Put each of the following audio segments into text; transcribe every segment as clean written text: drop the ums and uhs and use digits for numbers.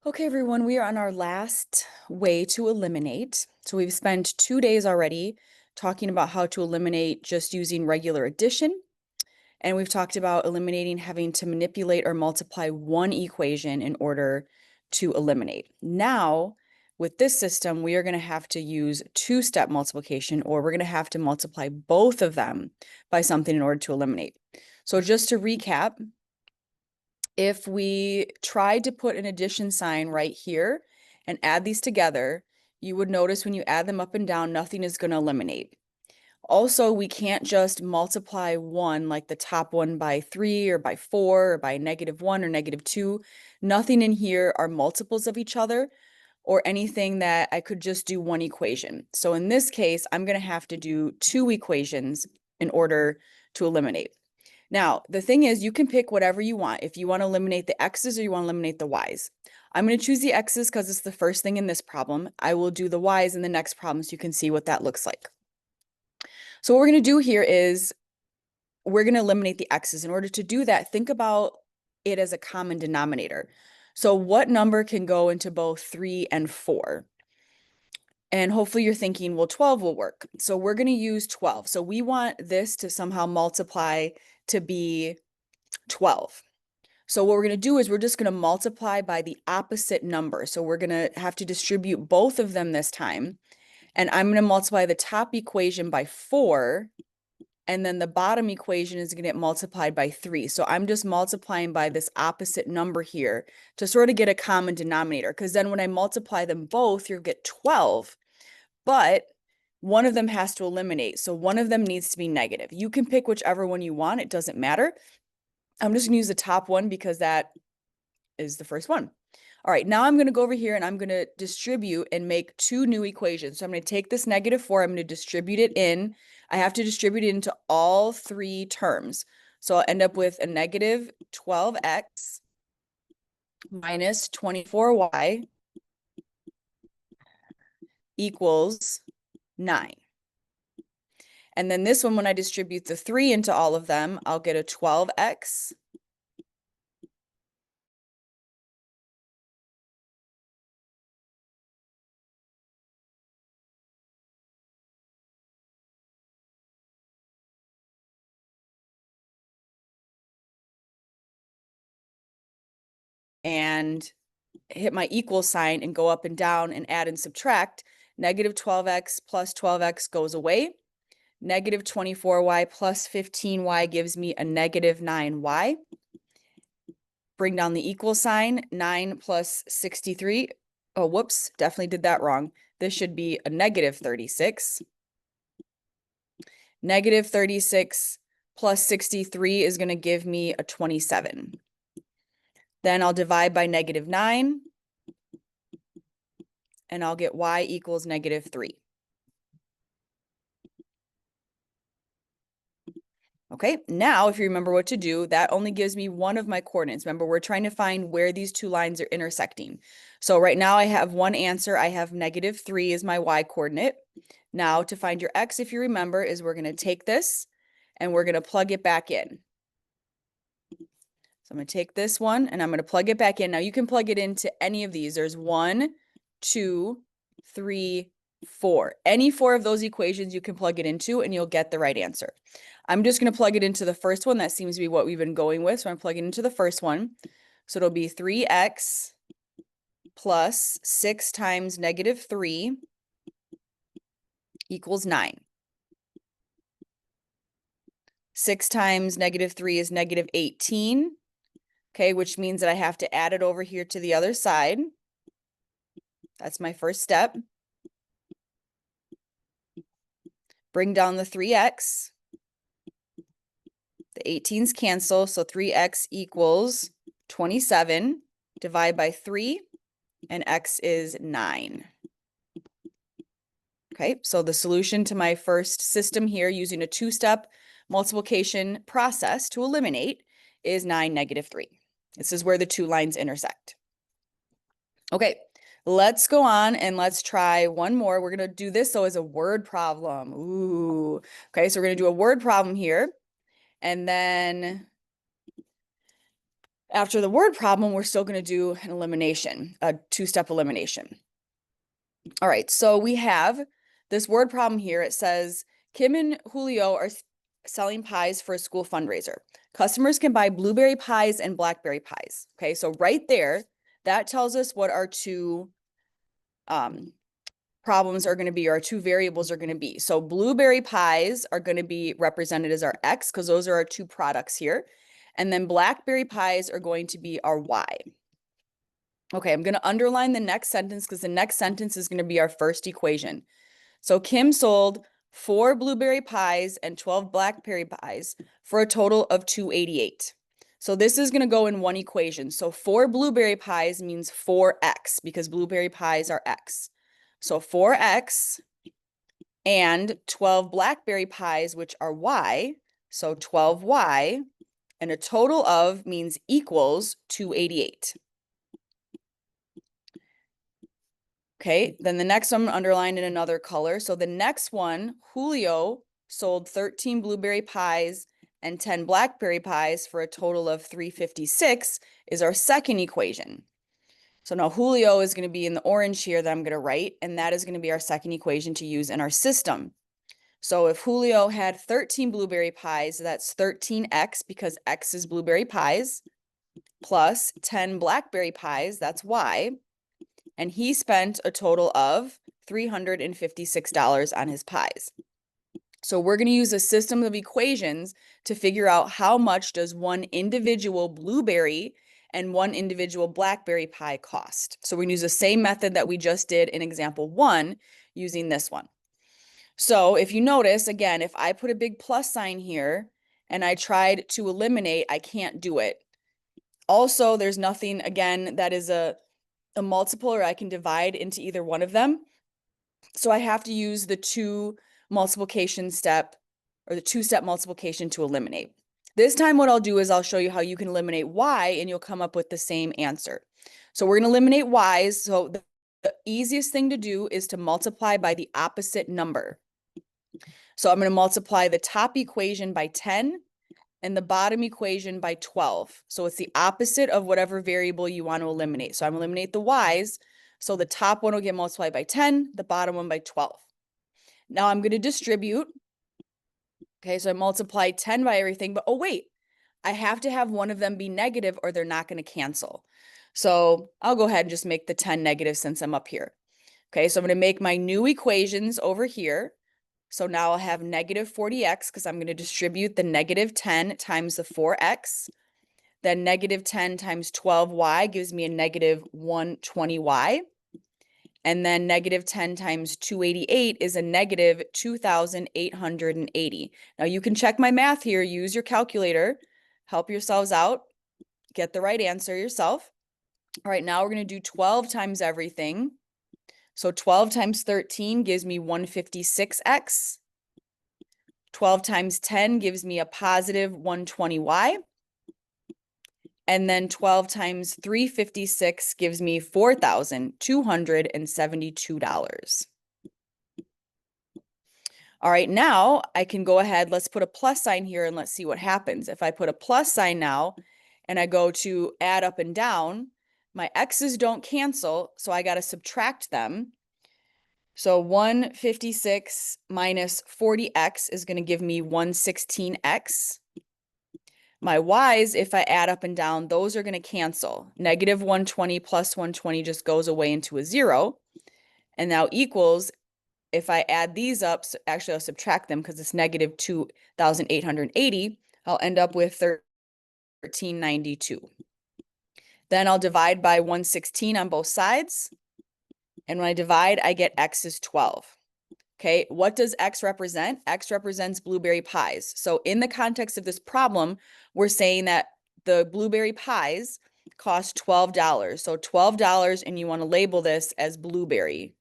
Okay, everyone, we are on our last way to eliminate. So we've spent 2 days already talking about how to eliminate just using regular addition. And we've talked about eliminating having to manipulate or multiply one equation in order to eliminate. Now, with this system, we are going to have to use two-step multiplication, or we're going to have to multiply both of them by something in order to eliminate. So just to recap, if we tried to put an addition sign right here and add these together, you would notice when you add them up and down, nothing is going to eliminate. Also, we can't just multiply one, like the top one, by 3 or by 4 or by -1 or -2. Nothing in here are multiples of each other or anything that I could just do one equation. So in this case, I'm going to have to do two equations in order to eliminate. Now, the thing is, you can pick whatever you want. If you want to eliminate the x's or you want to eliminate the y's. I'm going to choose the x's because it's the first thing in this problem. I will do the y's in the next problem so you can see what that looks like. So what we're going to do here is we're going to eliminate the x's. In order to do that, think about it as a common denominator. So what number can go into both 3 and 4? And hopefully you're thinking, well, 12 will work. So we're going to use 12. So we want this to somehow multiply to be 12. So what we're going to do is we're just going to multiply by the opposite number. So we're going to have to distribute both of them this time. And I'm going to multiply the top equation by 4. And then the bottom equation is going to get multiplied by 3. So I'm just multiplying by this opposite number here to sort of get a common denominator. Because then when I multiply them both, you'll get 12. But one of them has to eliminate. So one of them needs to be negative. You can pick whichever one you want. It doesn't matter. I'm just going to use the top one because that is the first one. All right, now I'm going to go over here and I'm going to distribute and make two new equations. So I'm going to take this -4, I'm going to distribute it in. I have to distribute it into all three terms. So I'll end up with a -12x minus 24y equals 9. And then this one, when I distribute the 3 into all of them, I'll get a 12x and hit my equal sign and go up and down and add and subtract. -12x plus 12x goes away. -24y plus 15y gives me a -9y. Bring down the equal sign. 9 plus 63. Oh, whoops, definitely did that wrong. This should be a -36. -36 plus 63 is going to give me a 27. Then I'll divide by -9. And I'll get y equals -3. Okay, now if you remember what to do, that only gives me one of my coordinates. Remember, we're trying to find where these two lines are intersecting. So right now I have one answer. I have -3 is my y coordinate. Now to find your x, if you remember, is we're going to take this and we're going to plug it back in. So I'm going to take this one and I'm going to plug it back in. Now you can plug it into any of these. There's 1, 2, 3, 4. Any 4 of those equations you can plug it into and you'll get the right answer. I'm just going to plug it into the first one. That seems to be what we've been going with. So I'm plugging into the first one. So it'll be 3x plus 6 times -3 equals 9. 6 times -3 is -18. Okay, which means that I have to add it over here to the other side. That's my first step. Bring down the 3x. The 18s cancel, so 3x equals 27. Divide by 3, and x is 9. Okay, so the solution to my first system here using a two-step multiplication process to eliminate is 9, -3. This is where the two lines intersect. Okay, let's go on and let's try one more. We're going to do this, though, as a word problem. Ooh. Okay, so we're going to do a word problem here. And then After the word problem, we're still going to do an elimination, a two-step elimination. All right, so we have this word problem here. It says, Kim and Julio are selling pies for a school fundraiser. Customers can buy blueberry pies and blackberry pies. Okay, so right there, that tells us what our two problems are going to be, or our two variables are going to be. So blueberry pies are going to be represented as our X because those are our two products here. And then blackberry pies are going to be our Y. Okay, I'm going to underline the next sentence because the next sentence is going to be our first equation. So Kim sold 4 blueberry pies and 12 blackberry pies for a total of $288. So this is going to go in one equation. So 4 blueberry pies means 4x because blueberry pies are X. So 4x and 12 blackberry pies, which are Y. So 12y, and a total of means equals 288. Okay, then the next one underlined in another color. So the next one, Julio sold 13 blueberry pies and 10 blackberry pies for a total of $356 is our second equation. So now Julio is going to be in the orange here that I'm going to write, and that is going to be our second equation to use in our system. So if Julio had 13 blueberry pies, that's 13x because x is blueberry pies, plus 10 blackberry pies, that's y. And he spent a total of $356 on his pies. So we're going to use a system of equations to figure out how much does one individual blueberry and one individual blackberry pie cost. So we're going to use the same method that we just did in example 1 using this one. So if you notice, again, if I put a big plus sign here and I tried to eliminate, I can't do it. Also, there's nothing, again, that is a multiple, or I can divide into either one of them. So I have to use the two multiplication step, or the two-step multiplication to eliminate. This time what I'll do is I'll show you how you can eliminate y and you'll come up with the same answer. So we're going to eliminate y's. So the easiest thing to do is to multiply by the opposite number. So I'm going to multiply the top equation by 10 and the bottom equation by 12. So it's the opposite of whatever variable you want to eliminate. So I'm going to eliminate the y's. So the top one will get multiplied by 10, the bottom one by 12. Now I'm going to distribute. Okay, so I multiply 10 by everything, but oh wait, I have to have one of them be negative or they're not going to cancel. So I'll go ahead and just make the 10 negative since I'm up here. Okay, so I'm going to make my new equations over here. So now I'll have negative 40x because I'm going to distribute the negative 10 times the 4x. Then negative 10 times 12y gives me a negative 120y. And then negative 10 times 288 is a negative 2,880. Now you can check my math here. Use your calculator. Help yourselves out. Get the right answer yourself. All right, now we're going to do 12 times everything. So 12 times 13 gives me 156x. 12 times 10 gives me a positive 120y. And then 12 times 356 gives me $4,272. All right, now I can go ahead. Let's put a plus sign here and let's see what happens. If I put a plus sign now and I go to add up and down, my x's don't cancel, so I got to subtract them. So 156 minus 40x is going to give me 116x. My y's, if I add up and down, those are going to cancel. Negative 120 plus 120 just goes away into a 0. And now equals, if I add these up, so actually I'll subtract them because it's negative 2,880, I'll end up with 1392. Then I'll divide by 116 on both sides. And when I divide, I get x is 12. Okay, what does x represent? X represents blueberry pies. So in the context of this problem, we're saying that the blueberry pies cost $12. So $12, and you want to label this as blueberry.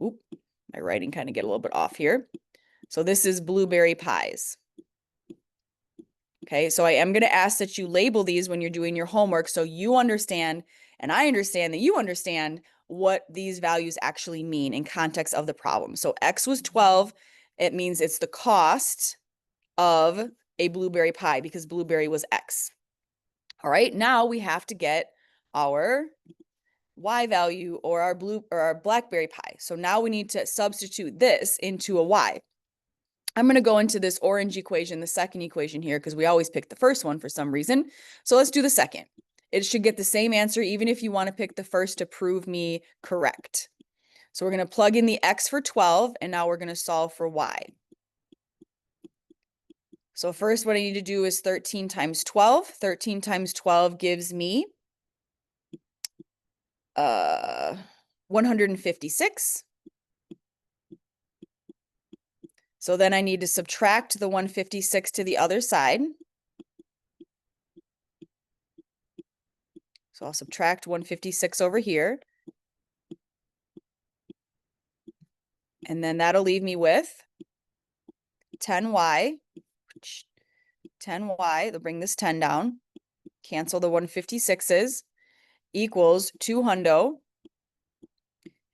Oop, my writing kind of get a little bit off here. So this is blueberry pies. Okay, so I am going to ask that you label these when you're doing your homework so you understand, and I understand that you understand what these values actually mean in context of the problem. So X was 12. It means it's the cost of a blueberry pie because blueberry was X. All right, now we have to get our y value or our blackberry pie. So now we need to substitute this into a y. I'm going to go into this orange equation, the second equation here, because we always pick the first one for some reason. So let's do the second. It should get the same answer, even if you want to pick the first to prove me correct. So we're going to plug in the x for 12, and now we're going to solve for y. So first, what I need to do is 13 times 12. 13 times 12 gives me 156. So then I need to subtract the 156 to the other side. So I'll subtract 156 over here. And then that'll leave me with 10y. 10y, they'll bring this 10 down. Cancel the 156's, equals 200.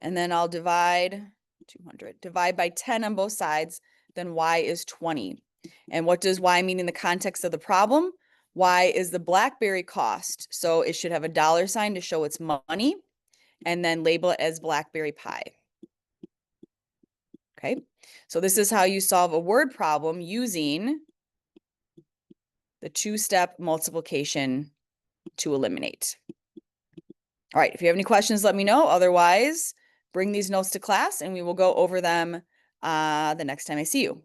And then I'll divide 200, divide by 10 on both sides, then y is 20. And what does y mean in the context of the problem? Y is the BlackBerry cost. So it should have a dollar sign to show it's money, and then label it as BlackBerry pie. Okay, so this is how you solve a word problem using the two-step multiplication to eliminate. All right, if you have any questions, let me know. Otherwise, bring these notes to class and we will go over them the next time I see you.